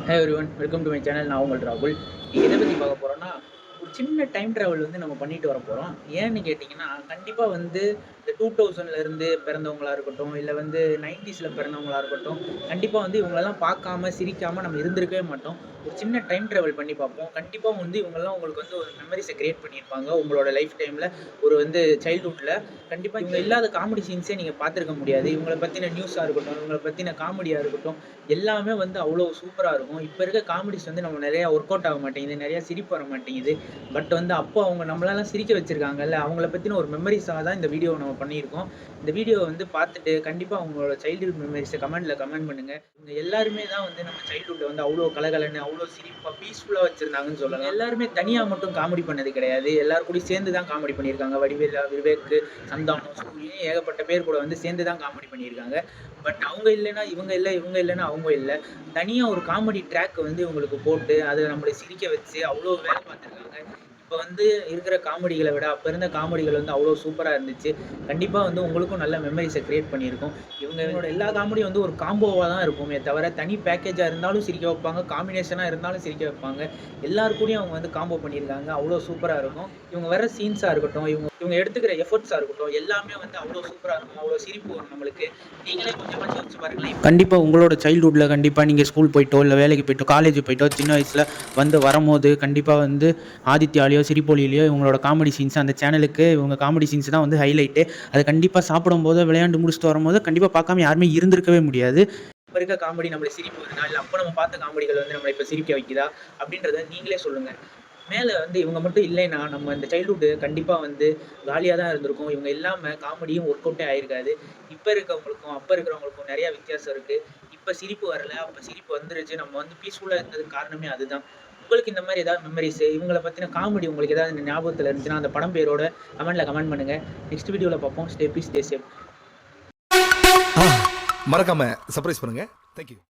Hey everyone, welcome to my channel. நான் உங்கள் ராகுல். எதை பற்றி பார்க்க போகிறோன்னா, ஒரு சின்ன டைம் ட்ராவல் வந்து நம்ம பண்ணிட்டு வர போகிறோம். ஏன்னு கேட்டிங்கன்னா, கண்டிப்பாக வந்து இந்த 2000லேருந்து பிறந்தவங்களா இருக்கட்டும், இல்லை வந்து 90ஸ்ல பிறந்தவங்களா இருக்கட்டும், கண்டிப்பாக வந்து இவங்களெல்லாம் பார்க்காம, சிரிக்காம நம்ம இருந்திருக்கவே மாட்டோம். ஒரு சின்ன டைம் ட்ராவல் பண்ணி பார்ப்போம். கண்டிப்பாக வந்து இவங்கலாம் உங்களுக்கு வந்து ஒரு மெமரிஸை கிரியேட் பண்ணியிருப்பாங்க. உங்களோட லைஃப் டைமில் ஒரு வந்து சைல்ட்ஹுட்டில் கண்டிப்பாக இவங்க இல்லாத காமெடி சீன்ஸே நீங்கள் பார்த்துருக்க முடியாது. இவங்கள பற்றின நியூஸாக இருக்கட்டும், இவங்கள பற்றின காமெடியாக இருக்கட்டும், எல்லாமே வந்து அவ்வளோ சூப்பரா இருக்கும். இப்ப இருக்க காமெடிஸ் வந்து நம்ம நெறைய ஒர்க் அவுட் ஆக மாட்டேங்குது. நெறைய சிரிப்பு வர மாட்டேங்குது. பட் வந்து அப்போ அவங்க நம்மளலாம் சிரிக்க வச்சிருக்காங்கல்ல, அவங்கள பத்தின ஒரு மெமரீஸாக தான் இந்த வீடியோவ நம்ம பண்ணியிருக்கோம். இந்த வீடியோவ வந்து பார்த்துட்டு கண்டிப்பா உங்களோட சைல்ட்ஹுட் மெமரீஸ கமெண்ட்ல கமெண்ட் பண்ணுங்க. இவங்க எல்லாருமே தான் வந்து நம்ம சைல்ட்ஹுட்ட வந்து அவ்வளோ கலகலன்னு, அவ்வளோ சிரிப்பா, பீஸ்ஃபுல்லா வச்சிருந்தாங்கன்னு சொல்லலாம். இவங்க எல்லாருமே தனியா மட்டும் காமெடி பண்ணது கிடையாது. எல்லார் கூடயும் சேர்ந்து தான் காமெடி பண்ணியிருக்காங்க. வடிவேலு, விவேக், சந்தானம், சூரி ஏகப்பட்ட பேர் கூட வந்து சேர்ந்து தான் காமெடி பண்ணியிருக்காங்க. பட் அவங்க இல்லைன்னா இவங்க இல்ல, இவங்க இல்லைன்னா அவங்க இல்ல. தனியா ஒரு காமெடி ட்ராக் வந்து இவங்களுக்கு போட்டு, அத நம்மள சிரிக்க வச்சு அவ்ளோ வேலை பார்த்துருக்காங்க. இப்ப வந்து இருக்கிற காமெடிகள விட, அப்ப இருந்த காமெடிகள் வந்து அவ்ளோ சூப்பரா இருந்துச்சு. கண்டிப்பா வந்து உங்களுக்கும் நல்ல மெமரீஸ கிரியேட் பண்ணியிருக்கும். இவங்களோட எல்லா காமெடியும் வந்து ஒரு காம்போவா தான் இருக்குமே தவிர, தனி பேக்கேஜா இருந்தாலும் சிரிக்க வைப்பாங்க, காம்பினேஷனா இருந்தாலும் சிரிக்க வைப்பாங்க. எல்லார் கூடயும் அவங்க வந்து காம்போ பண்ணியிருக்காங்க. அவ்ளோ சூப்பரா இருக்கும். இவங்க வர சீன்ஸா இருக்கட்டும், இவங்க இவங்க எடுத்துக்கிற எஃபோர்ட்ஸா இருக்கட்டும், எல்லாமே வந்து அவ்ளோ சூப்பரா இருக்கும். அவ்ளோ சிரிப்பு வரும் நம்மளுக்கு. நீங்களே கொஞ்சமாச்சும் யோசிச்சு பாருங்களேன். கண்டிப்பா உங்களோட சைல்ட்ஹுட்ல கண்டிப்பா நீங்க ஸ்கூல் போயிட்டோ, இல்ல வேலைக்கு போயிட்டோ, காலேஜ் போயிட்டோ, சின்ன வயசுல வந்து வரும்போது கண்டிப்பா வந்து ஆதித்யாலயோ, சிரிப்பொலியிலயோ இவங்களோட காமெடி சீன்ஸ் அந்த சேனலுக்கு இவங்க காமெடி சீன்ஸ் தான் வந்து ஹைலைட்டு. அது கண்டிப்பா சாப்பிடும்போதோ, விளையாண்டு முடிச்சுட்டு வரும்போதோ கண்டிப்பா பார்க்காம யாருமே இருந்திருக்கவே முடியாது. இப்ப இருக்க காமெடி நம்மள சிரிப்பு வருதா? இல்ல அப்ப நம்ம பார்த்த காமெடிகள் வந்து நம்மள இப்ப சிரிக்க வைக்குதா? அப்படின்றத நீங்களே சொல்லுங்க. மேல வந்து இவங்க மட்டும் இல்லைன்னா, நம்ம இந்த சைல்ட்ஹுட் கண்டிப்பா வந்து காலியா தான் இருந்திருக்கும். இவங்க இல்லாம காமெடியும் ஒர்க் அவுட்டே ஆயிருக்காது. இப்ப இருக்கவங்களுக்கும், அப்ப இருக்கிறவங்களுக்கும் நெறைய வித்தியாசம் இருக்கு. இப்ப சிரிப்பு வரல, அப்ப சிரிப்பு வந்துருச்சு. நம்ம வந்து பீஸ்ஃபுல்லா இருந்ததுக்கு காரணமே அதுதான். உங்களுக்கு இந்த மாரி ஏதாவது மெமரீஸ், இவங்கள பத்தின காமெடி உங்களுக்கு ஏதாவது ஞாபகத்துல இருந்துச்சுன்னா, அந்த படம் பேரோட கமெண்ட்ல கமெண்ட் பண்ணுங்க. நெக்ஸ்ட் வீடியோல பார்ப்போம். Stay peace, stay safe. மறக்காம சர்ப்ரைஸ் பண்ணுங்க. தேங்க்யூ.